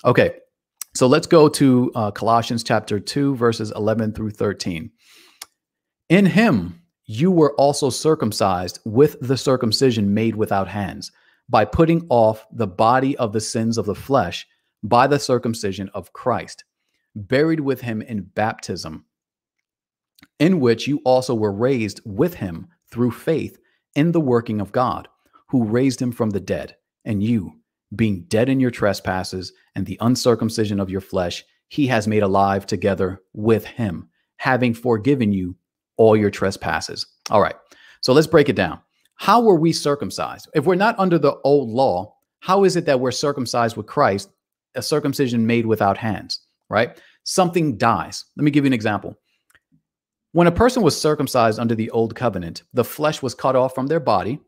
Okay, so let's go to Colossians chapter 2, verses 11 through 13. In him you were also circumcised with the circumcision made without hands, by putting off the body of the sins of the flesh by the circumcision of Christ, buried with him in baptism, in which you also were raised with him through faith in the working of God, who raised him from the dead. And you, being dead in your trespasses and the uncircumcision of your flesh, he has made alive together with him, having forgiven you all your trespasses. All right, so let's break it down. How were we circumcised? If we're not under the old law, how is it that we're circumcised with Christ, a circumcision made without hands, right? Something dies. Let me give you an example. When a person was circumcised under the old covenant, the flesh was cut off from their body,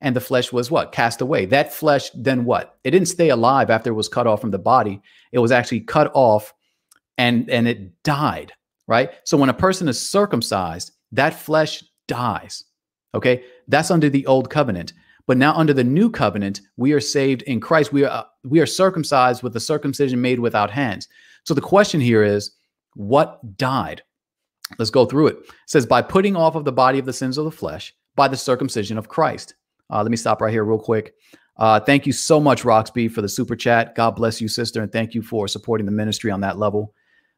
and the flesh was what? Cast away. That flesh then what? It didn't stay alive after it was cut off from the body. It was actually cut off and it died, right? So when a person is circumcised, that flesh dies. Okay, that's under the old covenant. But now under the new covenant, we are saved in Christ. We are circumcised with the circumcision made without hands. So the question here is, what died? Let's go through it. It says, by putting off of the body of the sins of the flesh by the circumcision of Christ. Let me stop right here real quick. Thank you so much, Roxby, for the super chat. God bless you, sister, and thank you for supporting the ministry on that level.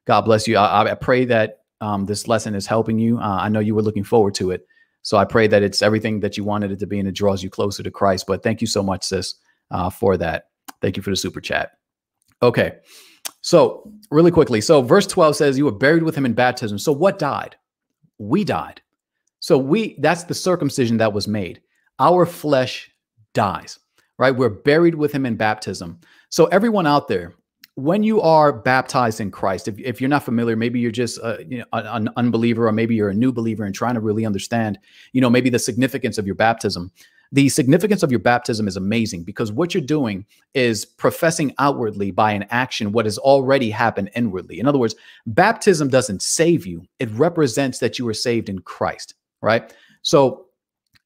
God bless you. I pray that this lesson is helping you. I know you were looking forward to it. So I pray that it's everything that you wanted it to be and it draws you closer to Christ. But thank you so much, sis, for that. Thank you for the super chat. Okay, so really quickly. So verse 12 says you were buried with him in baptism. So what died? We died. So that's the circumcision that was made. Our flesh dies, right? We're buried with him in baptism. So everyone out there, when you are baptized in Christ, if you're not familiar, maybe you're just an unbeliever, or maybe you're a new believer and trying to really understand, maybe the significance of your baptism. The significance of your baptism is amazing because what you're doing is professing outwardly by an action what has already happened inwardly. In other words, baptism doesn't save you. It represents that you are saved in Christ, right? So,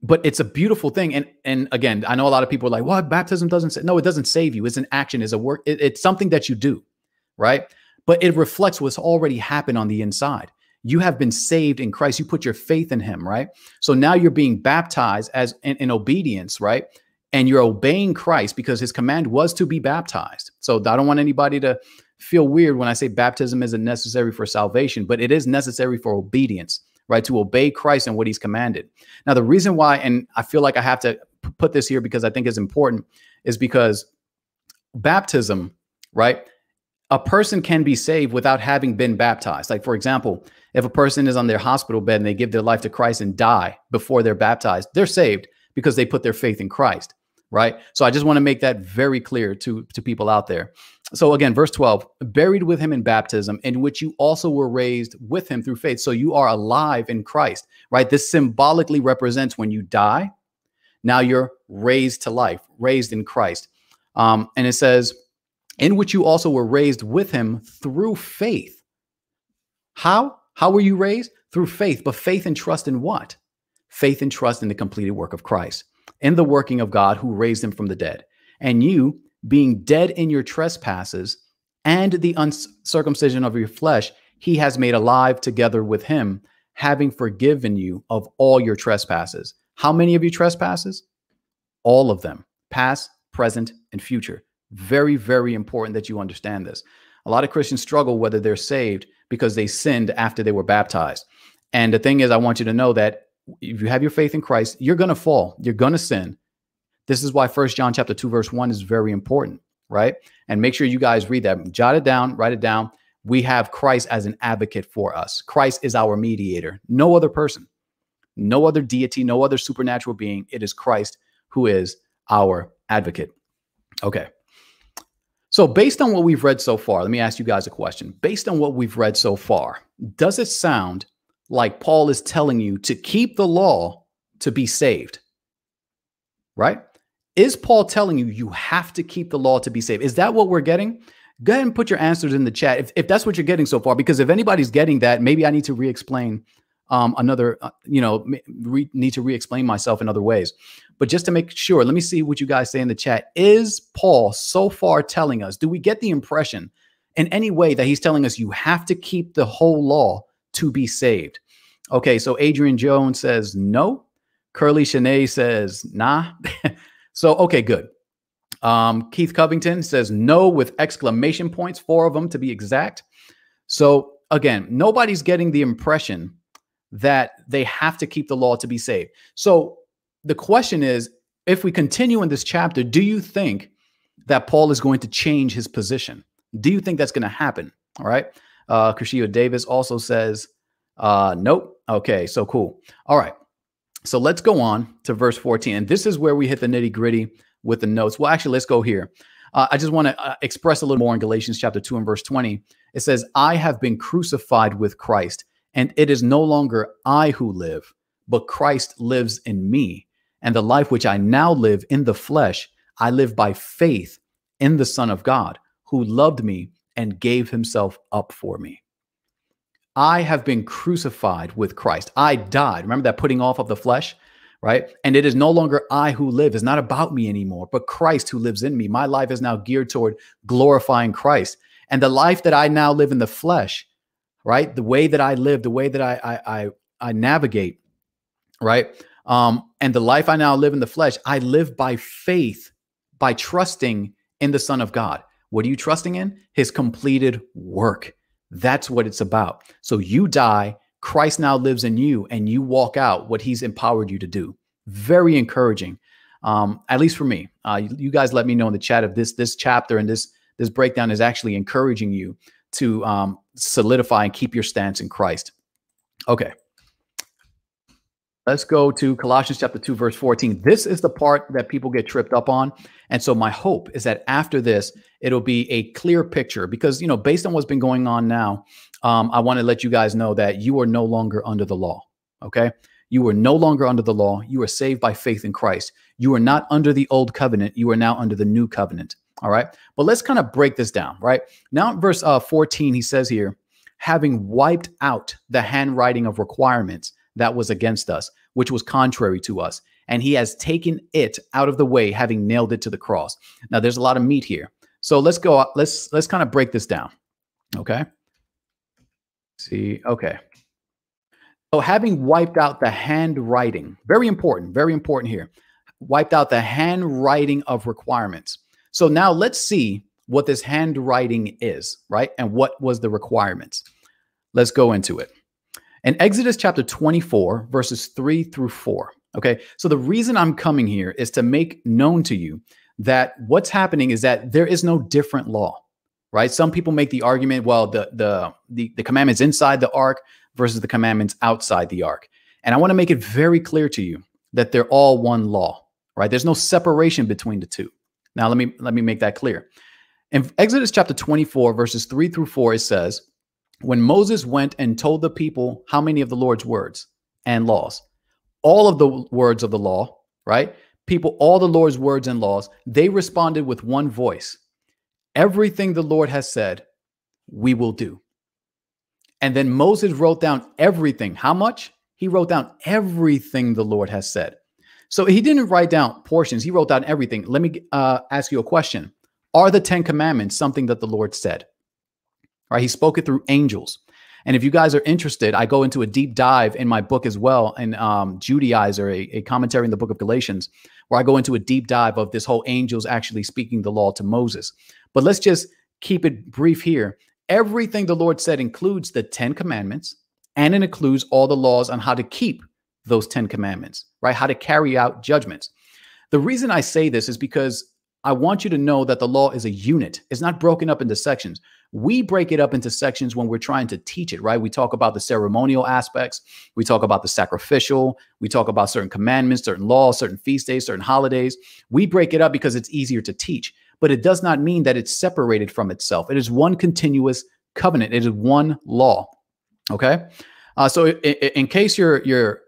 but it's a beautiful thing. And again, I know a lot of people are like, well, baptism doesn't say, no, it doesn't save you. It's an action, it's a work. It's something that you do, right? But it reflects what's already happened on the inside. You have been saved in Christ. You put your faith in him, right? So now you're being baptized as in obedience, right? And you're obeying Christ because his command was to be baptized. So I don't want anybody to feel weird when I say baptism isn't necessary for salvation, but it is necessary for obedience, right? To obey Christ and what he's commanded. Now, the reason why, and I feel like I have to put this here because I think it's important, is because baptism, right? A person can be saved without having been baptized. Like, for example, if a person is on their hospital bed and they give their life to Christ and die before they're baptized, they're saved because they put their faith in Christ, right? So I just want to make that very clear to people out there. So again, verse 12, buried with him in baptism, in which you also were raised with him through faith. So you are alive in Christ, right? This symbolically represents when you die, now you're raised to life, raised in Christ. And it says, in which you also were raised with him through faith. How? How were you raised? Through faith, but faith and trust in what? Faith and trust in the completed work of Christ, in the working of God who raised him from the dead. And you, being dead in your trespasses and the uncircumcision of your flesh, he has made alive together with him, having forgiven you of all your trespasses. How many of your trespasses? All of them, past, present, and future. Very, very important that you understand this. A lot of Christians struggle whether they're saved because they sinned after they were baptized. And the thing is, I want you to know that if you have your faith in Christ, you're going to fall. You're going to sin. This is why 1 John chapter 2, verse 1 is very important, right? And make sure you guys read that. Jot it down, write it down. We have Christ as an advocate for us. Christ is our mediator. No other person, no other deity, no other supernatural being. It is Christ who is our advocate. Okay. So based on what we've read so far, let me ask you guys a question. Based on what we've read so far, does it sound like Paul is telling you to keep the law to be saved? Right? Is Paul telling you you have to keep the law to be saved? Is that what we're getting? Go ahead and put your answers in the chat if that's what you're getting so far, because if anybody's getting that, maybe I need to re-explain need to re-explain myself in other ways. But just to make sure, let me see what you guys say in the chat. Is Paul so far telling us, do we get the impression in any way that he's telling us you have to keep the whole law to be saved? Okay, so Adrian Jones says no. Curly Shanae says nah. So, okay, good. Keith Covington says no with exclamation points, 4 of them to be exact. So again, nobody's getting the impression that they have to keep the law to be saved. So the question is, if we continue in this chapter, do you think that Paul is going to change his position? Do you think that's going to happen? All right. Crescio Davis also says, nope. Okay, so cool. All right. So let's go on to verse 14. And this is where we hit the nitty gritty with the notes. Well, actually, let's go here. I just want to express a little more in Galatians chapter 2 and verse 20. It says, I have been crucified with Christ, and it is no longer I who live, but Christ lives in me. And the life which I now live in the flesh, I live by faith in the Son of God, who loved me and gave himself up for me. I have been crucified with Christ. I died. Remember that putting off of the flesh, right? And it is no longer I who live. It's not about me anymore, but Christ who lives in me. My life is now geared toward glorifying Christ. And the life that I now live in the flesh, right? The way that I live, the way that I navigate, right? And the life I now live in the flesh, I live by faith, by trusting in the Son of God. What are you trusting in? His completed work. That's what it's about. So you die, Christ now lives in you, and you walk out what he's empowered you to do. Very encouraging, at least for me. You guys let me know in the chat if this chapter and this breakdown is actually encouraging you to solidify and keep your stance in Christ. Okay. Let's go to Colossians chapter 2, verse 14. This is the part that people get tripped up on. And so my hope is that after this, it'll be a clear picture because, based on what's been going on now, I want to let you guys know that you are no longer under the law. Okay. You are no longer under the law. You are saved by faith in Christ. You are not under the old covenant. You are now under the new covenant. All right. But let's kind of break this down, right? Now, in verse 14, he says here, having wiped out the handwriting of requirements that was against us, which was contrary to us. And he has taken it out of the way, having nailed it to the cross. Now, there's a lot of meat here. So let's go. Let's kind of break this down. Okay. See. Okay. So having wiped out the handwriting, very important here, wiped out the handwriting of requirements. So now let's see what this handwriting is, right? And what was the requirements? Let's go into it. In Exodus chapter 24, verses 3 through 4. Okay. So the reason I'm coming here is to make known to you that what's happening is that there is no different law, right? Some people make the argument, well, the commandments inside the ark versus the commandments outside the ark. And I want to make it very clear to you that they're all one law, right? There's no separation between the two. Now, let me make that clear. In Exodus chapter 24, verses 3 through 4, it says, when Moses went and told the people how many of the Lord's words and laws, all of the words of the law, right? People, all the Lord's words and laws, they responded with one voice. Everything the Lord has said, we will do. And then Moses wrote down everything. How much? He wrote down everything the Lord has said. So he didn't write down portions. He wrote down everything. Let me ask you a question. Are the 10 commandments something that the Lord said? Right? He spoke it through angels. And if you guys are interested, I go into a deep dive in my book as well, in Judaizer, a commentary in the book of Galatians, where I go into a deep dive of this whole angels actually speaking the law to Moses. But let's just keep it brief here. Everything the Lord said includes the 10 commandments, and it includes all the laws on how to keep those 10 commandments, right? How to carry out judgments. The reason I say this is because I want you to know that the law is a unit. It's not broken up into sections. We break it up into sections when we're trying to teach it, right? We talk about the ceremonial aspects. We talk about the sacrificial. We talk about certain commandments, certain laws, certain feast days, certain holidays. We break it up because it's easier to teach, but it does not mean that it's separated from itself. It is one continuous covenant. It is one law. Okay. So in case you're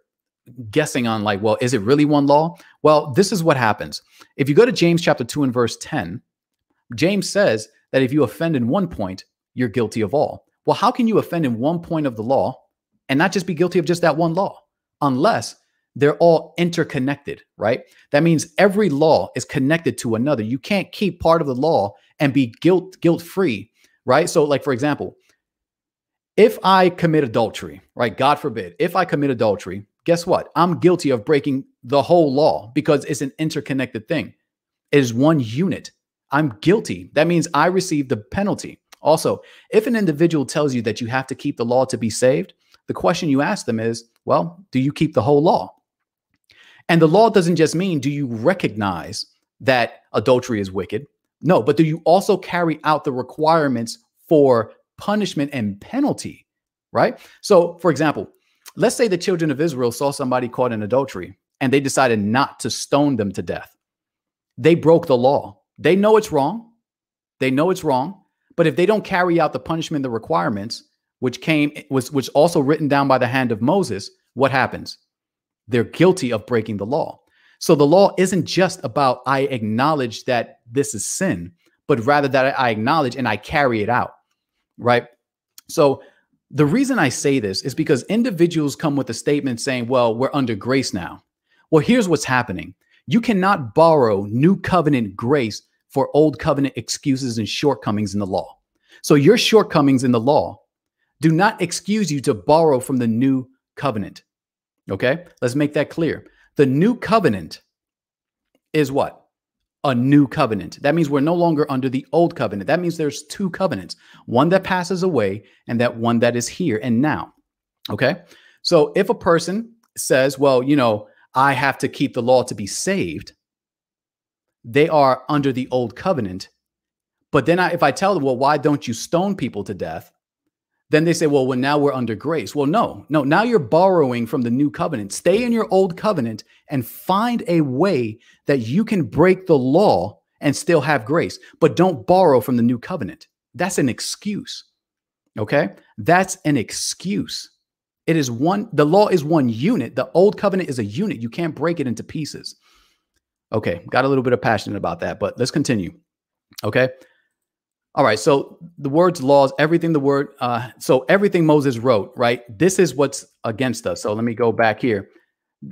guessing on like, well, is it really one law? Well, this is what happens. If you go to James chapter 2 and verse 10, James says that if you offend in one point, you're guilty of all. Well, how can you offend in one point of the law and not just be guilty of just that one law, unless they're all interconnected, right? That means every law is connected to another. You can't keep part of the law and be guilt-free, right? So like, for example, if I commit adultery, right? God forbid, if I commit adultery, guess what? I'm guilty of breaking the whole law because it's an interconnected thing. It is one unit. I'm guilty. That means I receive the penalty. Also, if an individual tells you that you have to keep the law to be saved, the question you ask them is, well, do you keep the whole law? And the law doesn't just mean, do you recognize that adultery is wicked? No, but do you also carry out the requirements for punishment and penalty, right? So, for example, let's say the children of Israel saw somebody caught in adultery and they decided not to stone them to death. They broke the law. They know it's wrong. They know it's wrong. But if they don't carry out the punishment, the requirements, which also written down by the hand of Moses, what happens? They're guilty of breaking the law. So the law isn't just about I acknowledge that this is sin, but rather that I acknowledge and I carry it out, right? So the reason I say this is because individuals come with a statement saying, well, we're under grace now. Well, here's what's happening. You cannot borrow new covenant grace for old covenant excuses and shortcomings in the law. So your shortcomings in the law do not excuse you to borrow from the new covenant. Okay, let's make that clear. The new covenant is what? A new covenant. That means we're no longer under the old covenant. That means there's two covenants, one that passes away and that one that is here and now. Okay, so if a person says, well, you know, I have to keep the law to be saved, they are under the old covenant. But then if I tell them, well, why don't you stone people to death? Then they say, well, now we're under grace. Well, no, now you're borrowing from the new covenant. Stay in your old covenant and find a way that you can break the law and still have grace, but don't borrow from the new covenant. That's an excuse. Okay. That's an excuse. It is the law is one unit. The old covenant is a unit. You can't break it into pieces. Okay. Got a little bit of passion about that, but let's continue. Okay. All right. So the words, laws, everything so everything Moses wrote, right? This is what's against us. So let me go back here.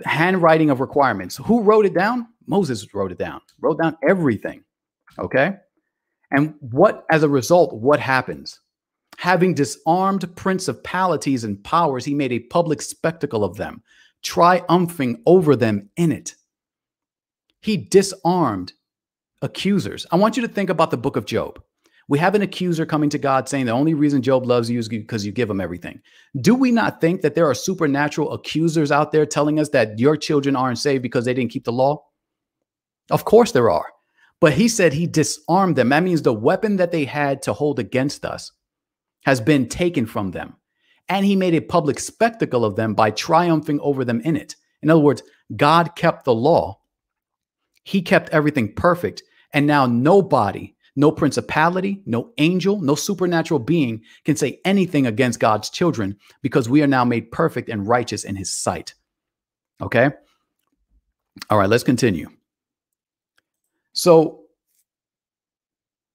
Handwriting of requirements. Who wrote it down? Moses wrote it down, wrote down everything. Okay. And as a result, what happens? Having disarmed principalities and powers, he made a public spectacle of them, triumphing over them in it. He disarmed accusers. I want you to think about the book of Job. We have an accuser coming to God saying the only reason Job loves you is because you give him everything. Do we not think that there are supernatural accusers out there telling us that your children aren't saved because they didn't keep the law? Of course there are. But he said he disarmed them. That means the weapon that they had to hold against us has been taken from them. And he made a public spectacle of them by triumphing over them in it. In other words, God kept the law. He kept everything perfect. And now nobody, no principality, no angel, no supernatural being can say anything against God's children because we are now made perfect and righteous in his sight. Okay. All right, let's continue. So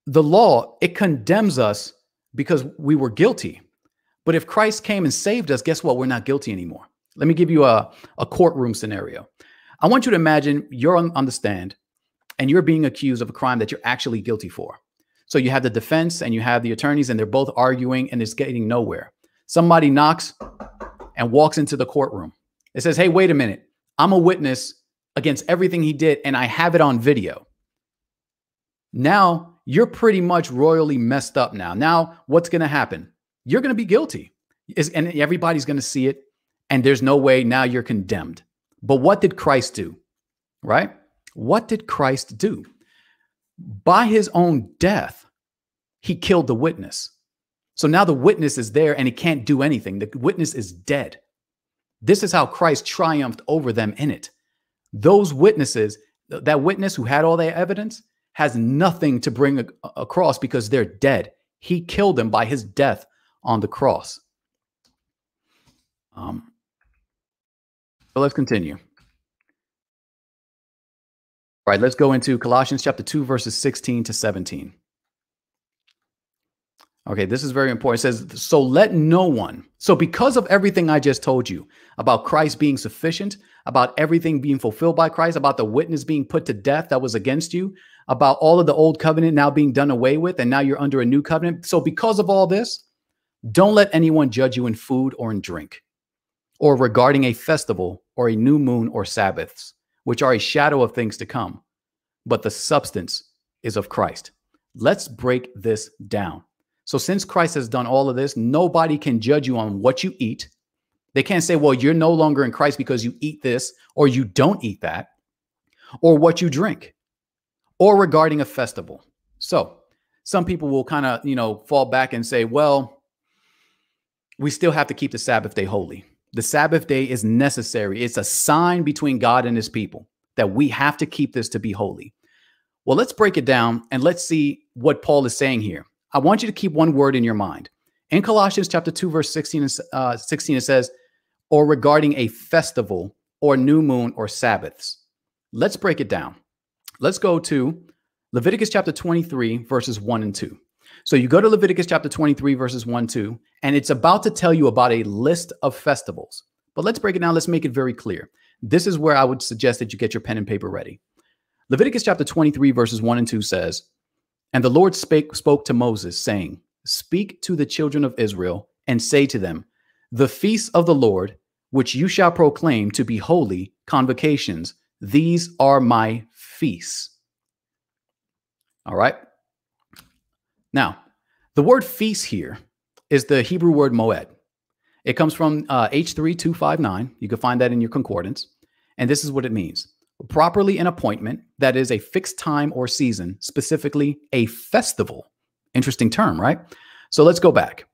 the law, it condemns us because we were guilty. But if Christ came and saved us, guess what? We're not guilty anymore. Let me give you a courtroom scenario. I want you to imagine you're on the stand and you're being accused of a crime that you're actually guilty for. So you have the defense and you have the attorneys and they're both arguing and it's getting nowhere. Somebody knocks and walks into the courtroom. It says, hey, wait a minute. I'm a witness against everything he did and I have it on video. Now you're pretty much royally messed up now. Now what's going to happen? You're going to be guilty and everybody's going to see it. And there's no way now you're condemned. But what did Christ do? Right? What did Christ do? By his own death, he killed the witness. So now the witness is there and he can't do anything. The witness is dead. This is how Christ triumphed over them in it. Those witnesses, that witness who had all their evidence has nothing to bring across because they're dead. He killed them by his death on the cross. So let's continue. All right, let's go into Colossians chapter 2, verses 16 to 17. Okay, this is very important. It says, so let no one. So because of everything I just told you about Christ being sufficient, about everything being fulfilled by Christ, about the witness being put to death that was against you, about all of the old covenant now being done away with, and now you're under a new covenant. So because of all this, don't let anyone judge you in food or in drink, or regarding a festival or a new moon or Sabbaths, which are a shadow of things to come, but the substance is of Christ. Let's break this down. So since Christ has done all of this, nobody can judge you on what you eat. They can't say, well, you're no longer in Christ because you eat this or you don't eat that, or what you drink, or regarding a festival. So some people will kind of, fall back and say, well, we still have to keep the Sabbath day holy. The Sabbath day is necessary. It's a sign between God and his people that we have to keep this to be holy. Well, let's break it down and let's see what Paul is saying here. I want you to keep one word in your mind. In Colossians chapter 2, verse 16, it says, or regarding a festival or new moon or Sabbaths. Let's break it down. Let's go to Leviticus chapter 23, verses 1 and 2. So you go to Leviticus chapter 23, verses 1, 2, and it's about to tell you about a list of festivals. But let's break it down. Let's make it very clear. This is where I would suggest that you get your pen and paper ready. Leviticus chapter 23, verses 1 and 2 says, and the Lord spoke to Moses, saying, speak to the children of Israel and say to them, the feasts of the Lord, which you shall proclaim to be holy convocations, these are my feasts. All right. Now, the word feast here is the Hebrew word moed. It comes from H3259. You can find that in your concordance. And this is what it means. Properly an appointment, that is a fixed time or season, specifically a festival. Interesting term, right? So let's go back.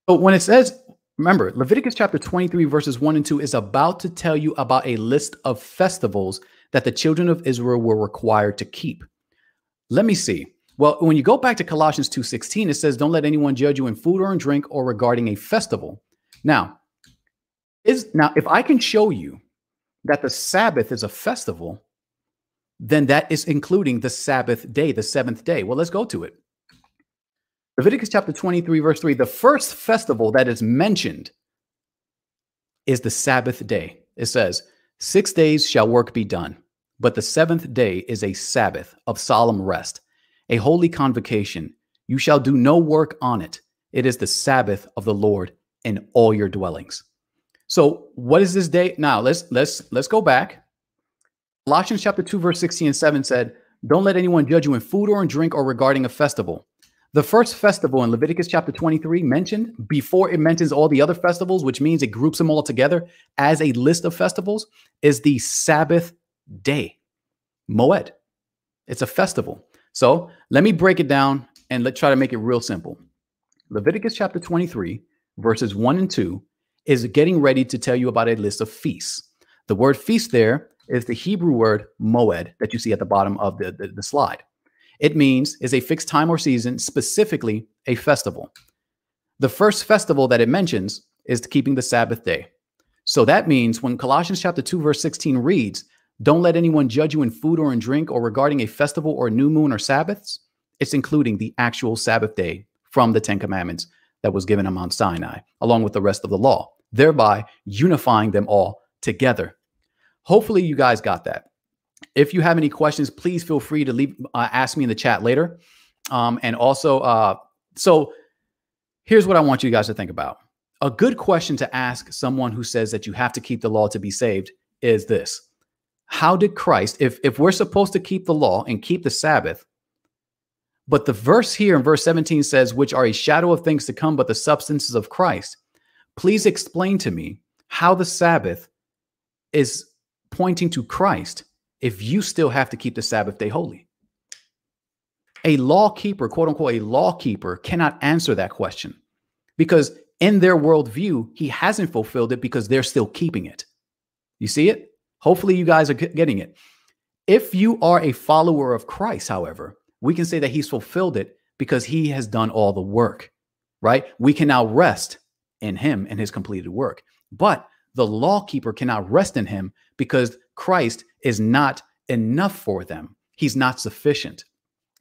So when it says, remember, Leviticus chapter 23, verses 1 and 2 is about to tell you about a list of festivals that the children of Israel were required to keep. Let me see. Well, when you go back to Colossians 2:16, it says, don't let anyone judge you in food or in drink or regarding a festival. Now, if I can show you that the Sabbath is a festival, then that is including the Sabbath day, the seventh day. Well, let's go to it. Leviticus chapter 23, verse 3, the first festival that is mentioned is the Sabbath day. It says, 6 days shall work be done, but the seventh day is a Sabbath of solemn rest, a holy convocation. You shall do no work on it. It is the Sabbath of the Lord in all your dwellings. So what is this day? Now let's go back. Colossians chapter 2, verse 16 and 7 said, don't let anyone judge you in food or in drink or regarding a festival. The first festival in Leviticus chapter 23 mentioned before it mentions all the other festivals, which means it groups them all together as a list of festivals, is the Sabbath day. Moed. It's a festival. So let me break it down and let's try to make it real simple. Leviticus chapter 23, verses 1 and 2 is getting ready to tell you about a list of feasts. The word feast there is the Hebrew word moed that you see at the bottom of the slide. It means is a fixed time or season, specifically a festival. The first festival that it mentions is keeping the Sabbath day. So that means when Colossians chapter 2, verse 16 reads, don't let anyone judge you in food or in drink or regarding a festival or new moon or Sabbaths, it's including the actual Sabbath day from the Ten Commandments that was given on Mount Sinai, along with the rest of the law, thereby unifying them all together. Hopefully you guys got that. If you have any questions, please feel free to ask me in the chat later. And also, so here's what I want you guys to think about. A good question to ask someone who says that you have to keep the law to be saved is this. How did Christ, if we're supposed to keep the law and keep the Sabbath, but the verse here in verse 17 says, which are a shadow of things to come, but the substances of Christ. Please explain to me how the Sabbath is pointing to Christ if you still have to keep the Sabbath day holy. A law keeper, quote unquote, a law keeper cannot answer that question because in their worldview, he hasn't fulfilled it because they're still keeping it. You see it? Hopefully you guys are getting it. If you are a follower of Christ, however, we can say that he's fulfilled it because he has done all the work, right? We can now rest in him and his completed work. But the law keeper cannot rest in him because Christ is not enough for them. He's not sufficient.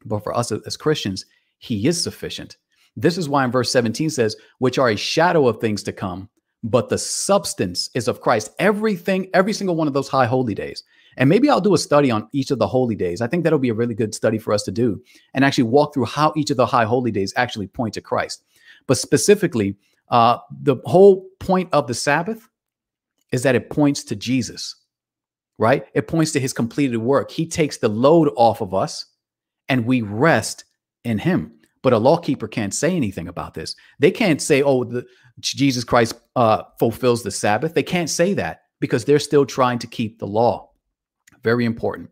But for us as Christians, he is sufficient. This is why in verse 17 says, which are a shadow of things to come, but the substance is of Christ. Everything, every single one of those high holy days. And maybe I'll do a study on each of the holy days. I think that'll be a really good study for us to do and actually walk through how each of the high holy days actually point to Christ. But specifically, the whole point of the Sabbath is that it points to Jesus, right? It points to his completed work. He takes the load off of us and we rest in him. But a lawkeeper can't say anything about this. They can't say, oh, Jesus Christ fulfills the Sabbath. They can't say that because they're still trying to keep the law. Very important.